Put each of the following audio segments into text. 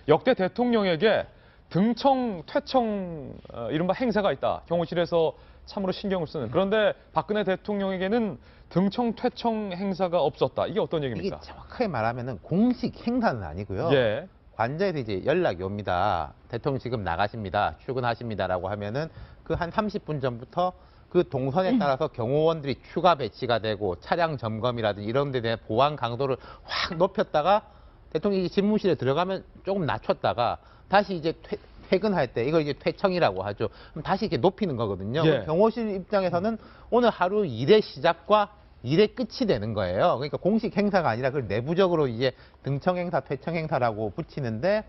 역대 대통령에게 등청, 퇴청, 이른바 행사가 있다. 경호실에서 참으로 신경을 쓰는. 그런데 박근혜 대통령에게는 등청, 퇴청 행사가 없었다. 이게 어떤 얘기입니까? 이게 정확하게 말하면은 공식 행사는 아니고요. 예. 관저에서 이제 연락이 옵니다. 대통령 지금 나가십니다. 출근하십니다라고 하면은 그 한 30분 전부터 그 동선에 따라서 경호원들이 추가 배치가 되고 차량 점검이라든지 이런 데 대한 보안 강도를 확 높였다가 대통령이 집무실에 들어가면 조금 낮췄다가 다시 이제 퇴근할 때 이걸 이제 퇴청이라고 하죠. 그럼 다시 이렇게 높이는 거거든요. 예. 경호실 입장에서는 오늘 하루 일의 시작과 일의 끝이 되는 거예요. 그러니까 공식 행사가 아니라 그걸 내부적으로 이제 등청 행사, 퇴청 행사라고 붙이는데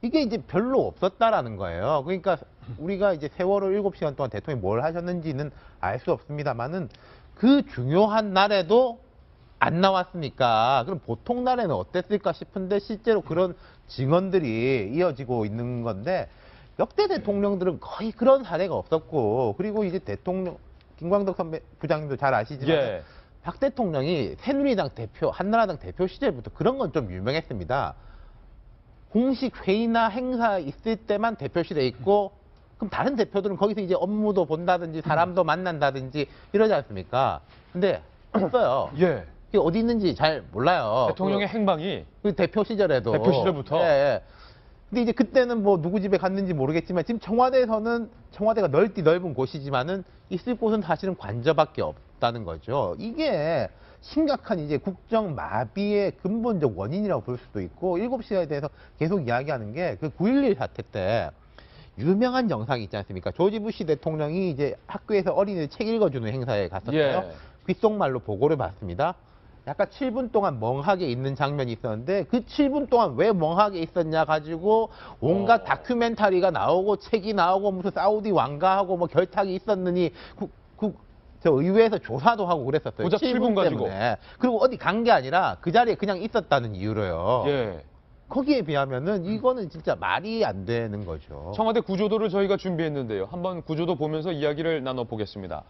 이게 이제 별로 없었다라는 거예요. 그러니까 우리가 이제 세월호 7시간 동안 대통령이 뭘 하셨는지는 알 수 없습니다만은 그 중요한 날에도 안 나왔으니까 그럼 보통 날에는 어땠을까 싶은데 실제로 그런 증언들이 이어지고 있는 건데 역대 대통령들은 거의 그런 사례가 없었고 그리고 이제 대통령 김광덕 선배 부장님도 잘 아시지만 예. 박 대통령이 새누리당 대표, 한나라당 대표 시절부터 그런 건 좀 유명했습니다. 공식 회의나 행사 있을 때만 대표실에 있고 그럼 다른 대표들은 거기서 이제 업무도 본다든지 사람도 만난다든지 이러지 않습니까? 근데 없어요. 예. 이게 어디 있는지 잘 몰라요. 대통령의 행방이 그 대표 시절에도. 대표 시절부터? 예, 예. 근데 이제 그때는 뭐 누구 집에 갔는지 모르겠지만 지금 청와대에서는 청와대가 넓은 곳이지만은 있을 곳은 사실은 관저밖에 없다는 거죠. 이게 심각한 이제 국정 마비의 근본적 원인이라고 볼 수도 있고 7시간에 대해서 계속 이야기하는 게 그 9.11 사태 때 유명한 영상이 있지 않습니까? 조지 부시 대통령이 이제 학교에서 어린이들 책 읽어주는 행사에 갔었어요. 예. 귓속말로 보고를 받습니다. 약간 7분 동안 멍하게 있는 장면이 있었는데 그 7분 동안 왜 멍하게 있었냐 가지고 온갖 다큐멘터리가 나오고 책이 나오고 무슨 사우디 왕가하고 뭐 결탁이 있었느니 저 의회에서 조사도 하고 그랬었어요. 고작 7분 가지고. 때문에. 그리고 어디 간 게 아니라 그 자리에 그냥 있었다는 이유로요. 예. 거기에 비하면은 이거는 진짜 말이 안 되는 거죠. 청와대 구조도를 저희가 준비했는데요. 한번 구조도 보면서 이야기를 나눠보겠습니다.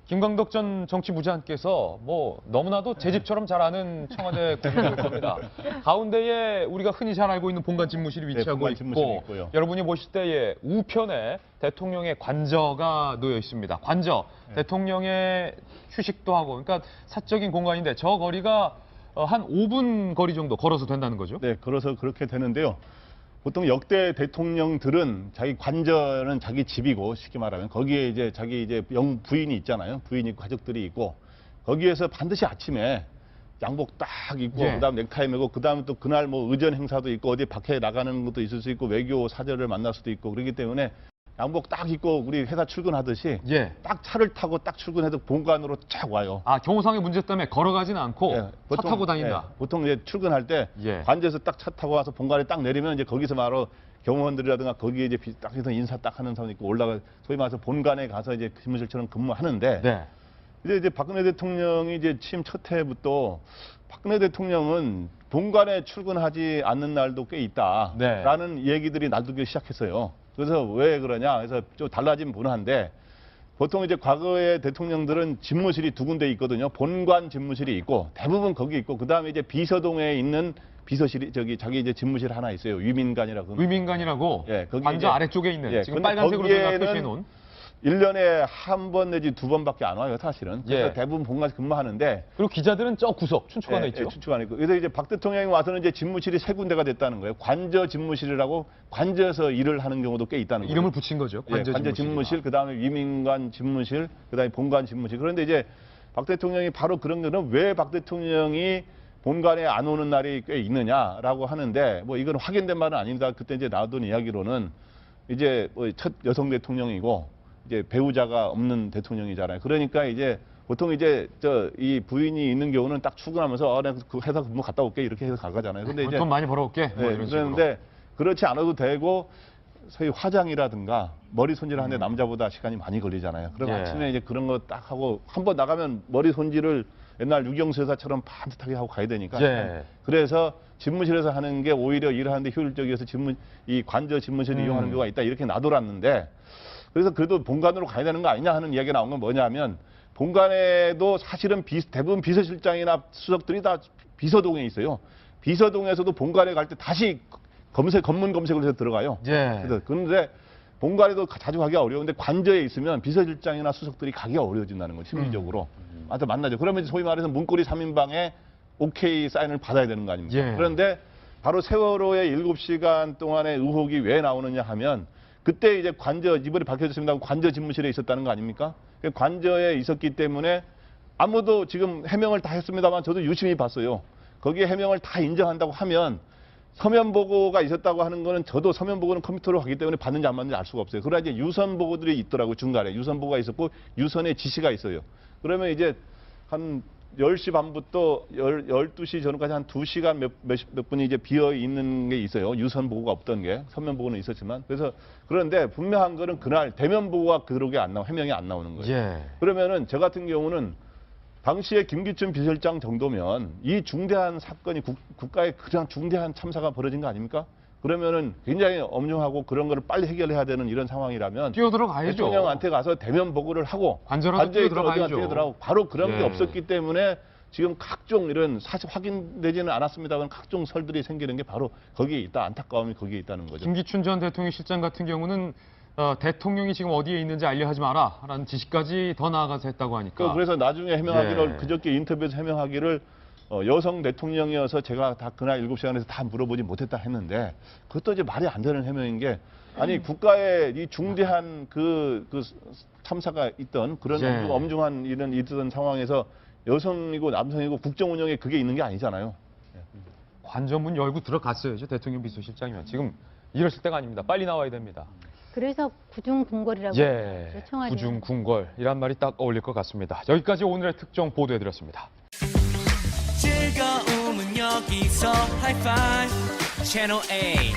김광덕 전 정치부장께서 뭐 너무나도 제 집처럼 잘 아는 청와대 구조도일 겁니다. 가운데에 우리가 흔히 잘 알고 있는 본관 집무실이 위치하고 본관 집무실이 있고 있고요. 여러분이 보실 때에 우편에 대통령의 관저가 놓여 있습니다. 관저, 대통령의 휴식도 하고 그러니까 사적인 공간인데 저 거리가 한 5분 거리 정도 걸어서 된다는 거죠? 네, 걸어서 그렇게 되는데요. 보통 역대 대통령들은 자기 관저는 자기 집이고 쉽게 말하면 거기에 이제 자기 이제 부인이 있잖아요. 부인이 있고 가족들이 있고 거기에서 반드시 아침에 양복 딱 입고 예. 그다음 넥타이 매고 그다음에 또 그날 뭐 의전 행사도 있고 어디 밖에 나가는 것도 있을 수 있고 외교 사절을 만날 수도 있고 그렇기 때문에 양복 딱 입고 우리 회사 출근하듯이 예. 딱 차를 타고 딱 출근해도 본관으로 쫙 와요. 아, 경호상의 문제 때문에 걸어가지는 않고 예, 차 타고 다닌다. 예, 보통 이제 출근할 때 예. 관저에서 딱 차 타고 와서 본관에 딱 내리면 이제 거기서 바로 경호원들이라든가 거기에 이제 딱 해서 인사 딱 하는 사람 있고 올라가 소위 말해서 본관에 가서 이제 집무실처럼 근무하는데 네. 이제 박근혜 대통령이 이제 취임 첫 해부터 박근혜 대통령은 본관에 출근하지 않는 날도 꽤 있다라는 얘기들이 나두기 시작했어요. 그래서 왜 그러냐? 그래서 좀 달라진 문화인데 보통 이제 과거의 대통령들은 집무실이 두 군데 있거든요. 본관 집무실이 있고 대부분 거기 있고 그 다음에 이제 비서동에 있는 비서실이 자기 이제 집무실 하나 있어요. 위민관이라고. 위민관이라고 예, 거기 관저 이제- 아래쪽에 있는 예, 지금 근데 빨간색으로 저희가 거기에는 표시해 놓은 1년에 한 번 내지 두 번밖에 안 와요, 사실은. 그래서 예. 대부분 본관에서 근무하는데 그리고 기자들은 저 구석 춘추관에 있죠. 추측하는 거. 그래서 이제 박 대통령이 와서는 이제 집무실이 세 군데가 됐다는 거예요. 관저 집무실이라고 관저에서 일을 하는 경우도 꽤 있다는 거예요. 이름을 붙인 거죠. 관저, 관저 집무실, 그다음에 위민관 집무실, 그다음에 본관 집무실. 그런데 이제 박 대통령이 바로 그런 거는 왜 박 대통령이 본관에 안 오는 날이 꽤 있느냐라고 하는데 뭐 이건 확인된 바는 아닙니다. 그때 이제 나왔던 이야기로는 이제 뭐 첫 여성 대통령이고 이제 배우자가 없는 대통령이잖아요. 그러니까 이제 보통 이제 이 부인이 있는 경우는 딱 출근하면서 내가 그 회사 근무 갔다 올게 이렇게 해서 가잖아요. 근데 이제 돈 많이 벌어올게. 뭐 네, 이런 식으로. 그런데 그렇지 않아도 되고 소위 화장이라든가 머리 손질하는데 남자보다 시간이 많이 걸리잖아요. 그럼 예. 아침에 이제 그런 거 딱 하고 한 번 나가면 머리 손질을 옛날 유경수 여사처럼 반듯하게 하고 가야 되니까. 예. 그래서 집무실에서 하는 게 오히려 일하는데 효율적이어서 이 관저 집무실을 이용하는 경우가 있다 이렇게 놔둬놨는데 그래서 그래도 본관으로 가야 되는 거 아니냐 하는 이야기가 나온 건 뭐냐면 본관에도 사실은 대부분 비서실장이나 수석들이 다 비서동에 있어요. 비서동에서도 본관에 갈 때 다시 검문 검색을 해서 들어가요. 예. 그런데 본관에도 자주 가기가 어려운데 관저에 있으면 비서실장이나 수석들이 가기가 어려워진다는 거죠. 심리적으로. 아무튼 만나죠. 그러면 이제 소위 말해서 문고리 3인방에 오케이 사인을 받아야 되는 거 아닙니까? 예. 그런데 바로 세월호의 7시간 동안의 의혹이 왜 나오느냐 하면 그때 이제 관저, 이번에 밝혀졌습니다. 관저 집무실에 있었다는 거 아닙니까? 관저에 있었기 때문에 아무도 지금 해명을 다 했습니다만 저도 유심히 봤어요. 거기에 해명을 다 인정한다고 하면 서면 보고가 있었다고 하는 거는 저도 서면 보고는 컴퓨터로 하기 때문에 받는지 안 받는지 알 수가 없어요. 그러나 이제 유선 보고들이 있더라고요. 중간에. 유선 보고가 있었고 유선의 지시가 있어요. 그러면 이제 한 10시 반부터 12시 전까지 한 2시간 몇 분이 이제 비어 있는 게 있어요. 유선 보고가 없던 게. 서면 보고는 있었지만. 그래서 그런데 분명한 거는 그날 대면 보고가 그러게 안 나오고 해명이 안 나오는 거예요. 예. 그러면은 저 같은 경우는 당시에 김기춘 비서실장 정도면 이 중대한 사건이 국가의 그냥 중대한 참사가 벌어진 거 아닙니까? 그러면은 굉장히 엄중하고 그런 거를 빨리 해결해야 되는 이런 상황이라면 뛰어들어가야죠. 대통령한테 가서 대면 보고를 하고 관저라도 관저에 있던 어디가 뛰어들어가야죠. 뛰어들어가고 바로 그런 게 예. 없었기 때문에 지금 각종 이런 사실 확인되지는 않았습니다만 각종 설들이 생기는 게 바로 거기에 있다. 안타까움이 거기에 있다는 거죠. 김기춘 전 대통령 실장 같은 경우는 대통령이 지금 어디에 있는지 알려하지 마라라는 지시까지 더 나아가서 했다고 하니까. 그래서 나중에 해명하기를 예. 그저께 인터뷰에서 해명하기를 여성 대통령이어서 제가 다 그날 7시간에서 다 물어보지 못했다 했는데 그것도 이제 말이 안 되는 해명인 게 아니 국가에 이 중대한 그 참사가 있던 그런 예. 엄중한 일은 있던 상황에서 여성이고 남성이고 국정 운영에 그게 있는 게 아니잖아요. 관저문 열고 들어갔어야죠. 대통령 비서실장이면. 지금 이러실 때가 아닙니다. 빨리 나와야 됩니다. 그래서 구중궁궐이라고 예. 청와대. 구중궁궐 이란 말이 딱 어울릴 것 같습니다. 여기까지 오늘의 특정 보도해드렸습니다. 즐거움은 여기서 하이파이브 채널 A